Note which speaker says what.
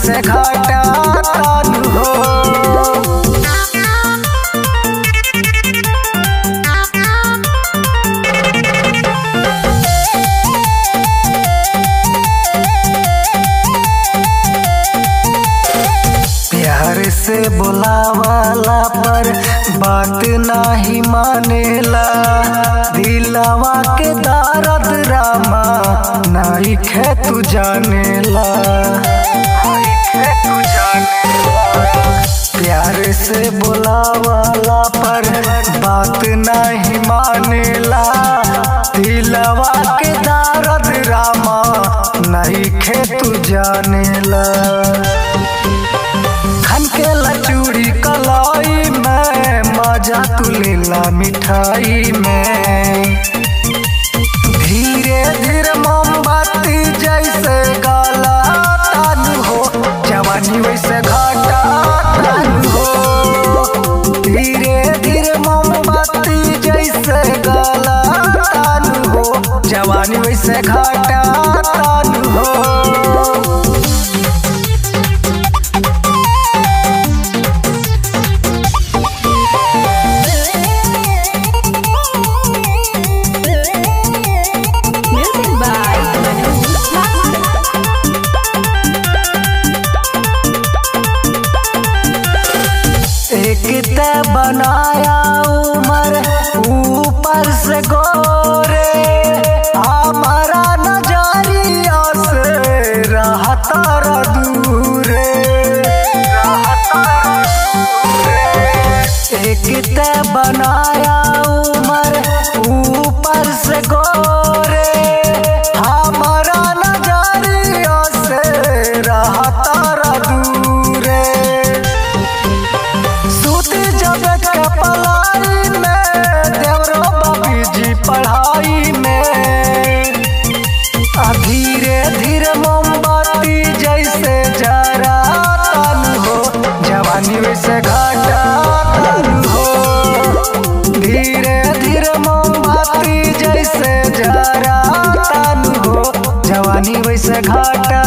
Speaker 1: वैसे घाटा तानु हो। प्यार से बुलावाला पर बात नाही मानेला, दिलवा के दर्द रामा नहीं खे तू जानेला। प्यार से बुलावाला पर बात नहीं मानेला, दिलवा के दर्द रामा नहीं खे तू जानेला। के लचूड़ी कलाई में मजा तू लेला मिठाई में, धीरे धीरे मोमबत्ती जैसे गाला तानु हो, जवानी वैसे घाटा तानु हो। धीरे धीरे मोमबत्ती जैसे गाला तानु हो, जवानी वैसे घाटा तानु हो। एक बनाया उमर ऊपर से गोरे, हमारा नजरिया से रहता दूरे। एक बनाया उमर ऊपर से गोरे, हमारा नजरिया से रहता दूरे। पलाई में देवरो बाबी जी पढ़ाई में, धीरे धीरे मोमबत्ती जैसे जरा तानु हो, जवानी वैसे घाटा तानु हो। धीरे धीरे मोमबत्ती जैसे जरा तानु हो, जवानी वैसे घाटा